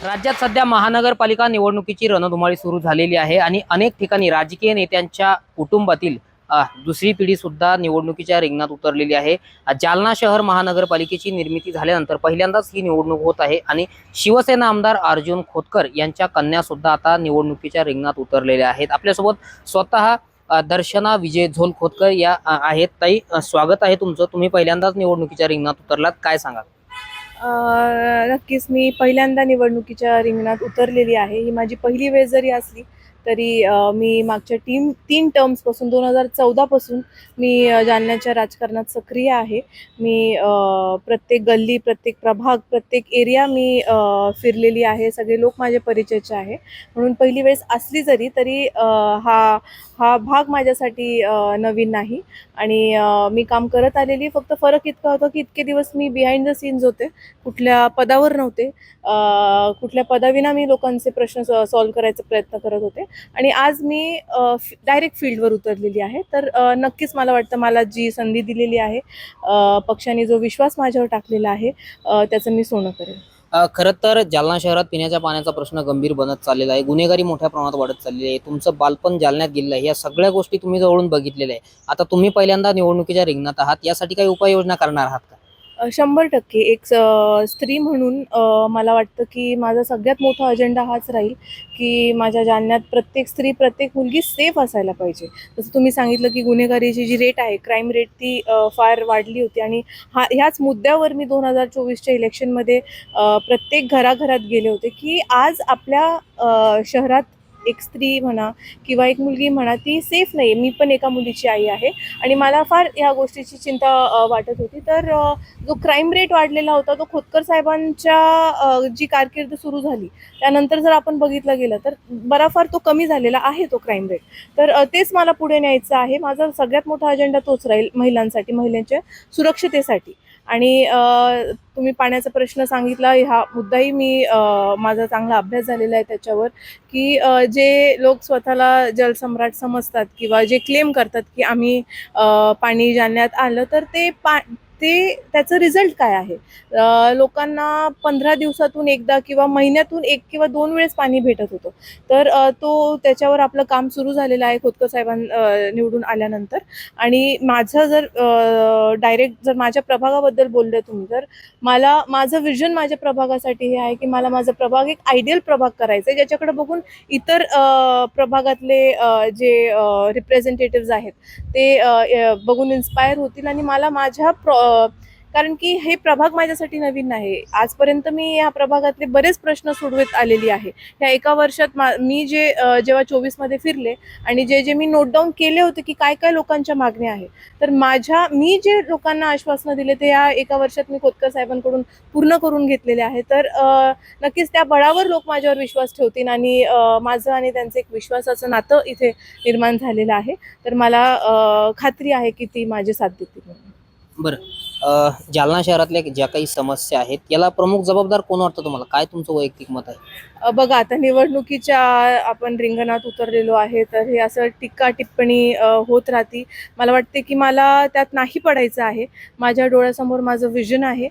राज्यात सध्या महानगरपालिका निवडणुकीची रणधुमाळी सुरू झालेली आहे आणि अनेक ठिकाणी राजकीय नेत्यांच्या कुटुंबातील दुसरी पिढी सुद्धा निवडणुकीच्या रिंगणात उतरलेली आहे। जालना शहर महानगरपालिकेची निर्मिती झाल्यानंतर पहिल्यांदाच ही निवडणूक होत आहे आणि शिवसेना आमदार अर्जुन खोतकर यांच्या कन्या सुद्धा आता निवडणुकीच्या रिंगणात उतरलेल्या आहेत। आपल्यासोबत स्वतः दर्शना विजय झोल खोतकर या आहेत। ताई, स्वागत आहे तुमचं। तुम्ही पहिल्यांदाच निवडणुकीच्या रिंगणात उतरलात, काय सांगाल? नक्कीच मी पहिल्यांदा निवडणुकीच्या रिंगणात उतरलेली आहे। ही माझी पहिली वेळ जरी असली तरी मी मागच्या 3 टर्म्सपासून 2014 पासून मी जालन्याच्या राजकारणात सक्रिय आहे। मी प्रत्येक गल्ली, प्रत्येक प्रभाग, प्रत्येक एरिया मी फिरलेली आहे। सगळे लोक माझे परिचयाचे आहे, म्हणून पहिली वेळेस असली जरी तरी हा भाग माझ्यासाठी नवीन नाही आणि मी काम करत आलेली। फक्त फरक इतका होता की इतके दिवस मी बिहाइंड द सीन्स होते, कुठल्या पदावर नव्हते। कुठल्या पदाविना मी लोकांचे प्रश्न सॉल्व्ह करायचा प्रयत्न करत होते आणि आज मी डायरेक्ट फील्डवर उतरलेली आहे। तर नक्कीच मला वाटतं मला जी संधी दिलेली आहे, पक्षाने जो विश्वास माझ्यावर टाकलेला आहे, त्याचं मी सोनं करेन। खरं तर जालना शहरात पिण्याच्या पाण्याचा प्रश्न गंभीर बनत चाललेला आहे, गुन्हेगारी मोठ्या प्रमाणात वाढत चाललेली आहे, तुमचं बालपण जालन्यात गेलेलं आहे, या सगळ्या गोष्टी तुम्ही जवळून बघितलेल्या आहे। आता तुम्ही पहिल्यांदा निवडणुकीच्या रिंगणात आहात, यासाठी काही उपाययोजना करणार आहात का? 100% एक स्त्री म्हणून मला वाटतं की माझा सगळ्यात मोठा अजेंडा हाच राहील की माझ्या जालन्यात प्रत्येक स्त्री, प्रत्येक मुलगी सेफ असायला पाहिजे। जसं तुम्ही सांगितलं की गुन्हेगारीची जी रेट आहे, क्राईम रेट, ती फार वाढली होती आणि ह्याच मुद्द्यावर मी 2024च्या इलेक्शनमध्ये प्रत्येक घराघरात गेले होते की आज आपल्या शहरात एक स्त्री म्हणा किंवा एक मुलगी म्हणा, ती सेफ नाही। मी पण एका मुलीची आई आहे आणि मला फार ह्या गोष्टीची चिंता वाटत होती। तर जो क्राईम रेट वाढलेला होता तो खोतकर साहेबांच्या जी कारकीर्द सुरू झाली त्यानंतर जर आपण बघितलं गेलं तर बराफार तो कमी झालेला आहे तो क्राईम रेट। तर तेच मला पुढे न्यायचं आहे। माझा सगळ्यात मोठा अजेंडा तोच राहील, महिलांसाठी, महिलांच्या सुरक्षतेसाठी। आणि तुम्ही पाण्याचा प्रश्न सांगितला, हा मुद्दाही मी माझा चांगला अभ्यास झालेला आहे त्याच्यावर की जे लोक स्वतःला जलसम्राट समजतात किंवा जे क्लेम करतात की आम्ही पाणी जालन्यात आलं, तर त्याचं रिझल्ट काय आहे? लोकांना 15 दिवसातून एकदा किंवा महिन्यातून 1 किंवा 2 वेळेस पाणी भेटत होतं। तर त्याच्यावर आपलं काम सुरू झालेलं आहे खोतकर निवडून आल्यानंतर। आणि माझं जर डायरेक्ट जर माझ्या प्रभागाबद्दल बोलले तुम्ही, तर माझं विजन माझ्या प्रभागासाठी हे आहे की मला माझा प्रभाग एक आयडियल प्रभाग करायचा आहे, ज्याच्याकडे बघून इतर प्रभागातले जे रिप्रेझेंटेटिव्स आहेत ते बघून इन्स्पायर होतील आणि मला कारण की हे प्रभाग माझ्यासाठी नवीन नाही। आजपर्यंत मी या प्रभागातले बरेच प्रश्न सोडवत आलेली आहे। ह्या एका वर्षात मी जेव्हा 24मध्ये फिरले आणि जे मी नोट डाऊन केले होते की काय काय लोकांच्या मागण्या आहे, तर मी जे लोकांना आश्वासनं दिले ते या एका वर्षात मी खोतकर साहेबांकडून पूर्ण करून घेतलेले आहे। तर नक्कीच त्या बळावर लोक माझ्यावर विश्वास ठेवतील आणि माझं आणि त्यांचं एक विश्वासाचं नातं इथे निर्माण झालेलं आहे। तर मला खात्री आहे की ती माझी साथ देतील। बरं, जालना शहरातल्या ज्या काही समस्या आहेत, याला प्रमुख जबाबदार कोण वाटतं तुम्हाला? काय तुमचं वैयक्तिक मत आहे? बघा, आता निवडणुकीच्या आपण रिंगणात उतरलेलो आहे, तर हे असं टीका टिप्पणी होत राहते। मला वाटते की मला त्यात नाही पडायचं आहे। माझ्या डोळ्यासमोर माझं विजन आहे।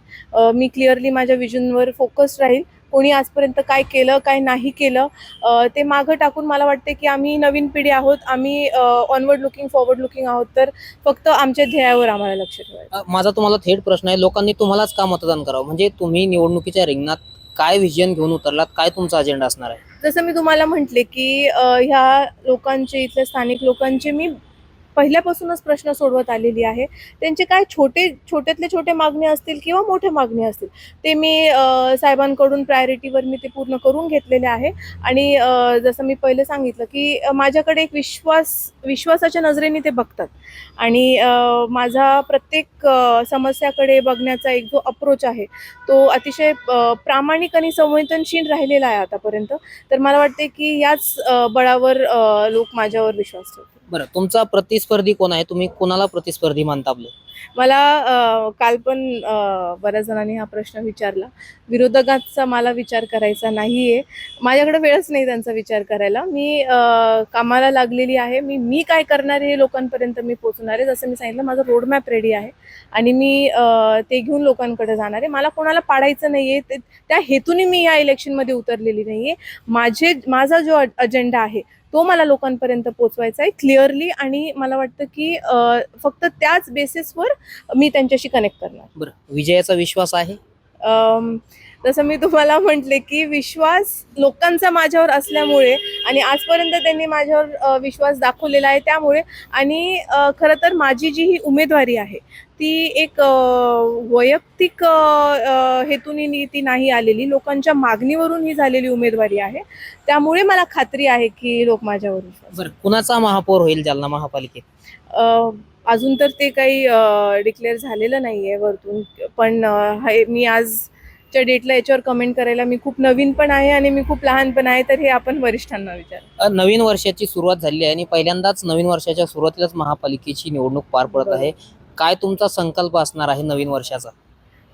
मी क्लिअरली माझ्या विजनवर फोकस्ड राहील। कोणी आजपर्यंत काय केलं, काय नाही केलं, ते मागं टाकून मला वाटते की आम्ही नवीन पिढी आहोत, आम्ही ऑनवर्ड लुकिंग, फॉरवर्ड लुकिंग आहोत। तर फक्त आमच्या ध्येयावर आम्हाला लक्ष ठेवायचं। माझा तुम्हाला थेट प्रश्न आहे, लोकांनी तुम्हालाच का मतदान करावं? म्हणजे तुम्ही निवडणुकीच्या रिंगणात काय व्हिजन घेऊन उतरलात, काय तुमचा अजेंडा असणार आहे? जसं मी तुम्हाला म्हटले की ह्या लोकांचे, इथल्या स्थानिक लोकांचे मी पहिल्यापासूनच प्रश्न सोडवत आलेली आहे। त्यांचे काय छोट्यातले छोटे मागणी असतील किंवा मोठ्या मागणी असतील, ते मी साहेबांकडून प्रायोरिटीवर मी ते पूर्ण करून घेतलेले आहे। आणि जसं मी पहिले सांगितलं की माझ्याकडे एक विश्वासाच्या नजरेने ते बघतात आणि माझा प्रत्येक समस्याकडे बघण्याचा एक जो अप्रोच आहे तो अतिशय प्रामाणिक आणि संवेदनशील राहिलेला आहे आतापर्यंत। तर मला वाटते की याच बळावर लोक माझ्यावर विश्वास ठेवतात। बरं, तुमचा प्रतिस्पर्धी कोण आहे? तुम्ही कोणाला प्रतिस्पर्धी मानता आपले? मला काल पण बऱ्याच जणांनी हा प्रश्न विचारला. विरोधकांचा मला विचार करायचा नाही आहे. माझ्याकडे वेळच नाही त्यांचा विचार करायला. मी कामाला लागलेली आहे. मी काय करणार हे लोकांपर्यंत मी पोहोचणार आहे. जसं मी सांगितलं, माझं रोडमॅप रेडी आहे आणि मी ते घेऊन लोकांकडे जाणार आहे. मला कोणाला पाडायचं नाही आहे, त्या हेतूने मी या इलेक्शनमध्ये उतरलेली नाही आहे. माझा जो अजेंडा आहे तो मला लोकांपर्यंत पोचवायचा आहे क्लिअरली, आणि मला वाटतं की फक्त त्याच बेसिसवर मी त्यांच्याशी कनेक्ट करणार. बरं, विजयाचा विश्वास आहे? जसं मी तुम्हाला म्हटले की विश्वास लोकांचा माझ्यावर असल्यामुळे, आणि आजपर्यंत त्यांनी माझ्यावर विश्वास दाखवलेला आहे त्यामुळे, आणि खरं तर माझी जी ही उमेदवारी आहे ती एक वैयक्तिक हेतूने ती नाही आलेली, लोकांच्या मागणीवरून ही झालेली उमेदवारी आहे. त्यामुळे मला खात्री आहे की लोक माझ्यावर विश्वास. बरं, कुणाचा महापौर होईल जालना महापालिकेत? अजून तर ते काही डिक्लेअर झालेलं नाही आहे वरतून, पण मी आजच्या डेटला याच्यावर कमेंट करायला, मी खूप नवीन पण आहे आणि मी खूप लहान पण आहे, तर हे आपण वरिष्ठांना विचार. नवीन वर्षाची सुरुवात झाली आहे आणि पहिल्यांदाच नवीन वर्षाच्या सुरुवातीलाच महापालिकेची निवडणूक पार पडत आहे. काय तुमचा संकल्प असणार आहे नवीन वर्षाचा?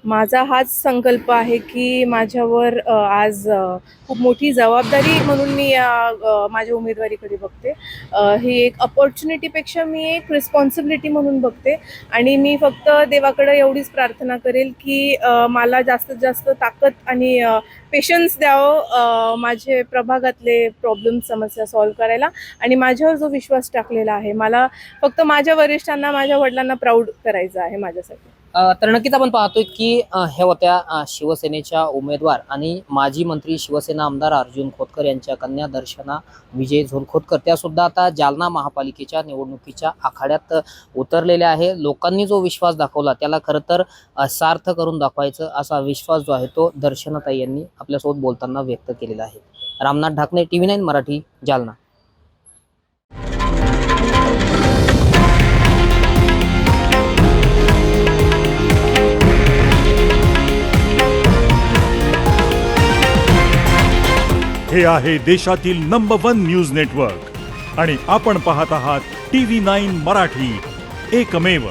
माझा हाच संकल्प आहे की माझ्यावर आज खूप मोठी जबाबदारी म्हणून मी माझ्या उमेदवारीकडे बघते. ही एक अपॉर्च्युनिटीपेक्षा मी एक रिस्पॉन्सिबिलिटी म्हणून बघते, आणि मी फक्त देवाकडे एवढीच प्रार्थना करेल की मला जास्तीत जास्त ताकद आणि पेशन्स द्यावं माझे प्रभागातले प्रॉब्लेम समस्या सॉल्व्ह करायला, आणि माझ्यावर जो विश्वास टाकलेला आहे, मला फक्त माझ्या वरिष्ठांना, माझ्या वडिलांना प्राऊड करायचं आहे माझ्यासाठी. तर नक्कीच आपण पाहतोय की ह्या होत्या शिवसेनेच्या उमेदवार आणि माजी मंत्री शिवसेना आमदार अर्जुन खोतकर यांच्या कन्या दर्शना विजय झोलखोतकर. त्या सुद्धा आता जालना महापालिकेच्या निवडणुकीच्या आखाड्यात उतरलेल्या आहे. लोकांनी जो विश्वास दाखवला त्याला खरं तर सार्थ करून दाखवायचं असा विश्वास जो आहे तो दर्शनाताई यांनी आपल्यासोबत बोलताना व्यक्त केलेला आहे. रामनाथ ढाकणे, TV9 मराठी, जालना. हे आहे देशातील नंबर 1 न्यूज नेटवर्क आणि आपण पाहत आहात TV9 मराठी, एकमेव.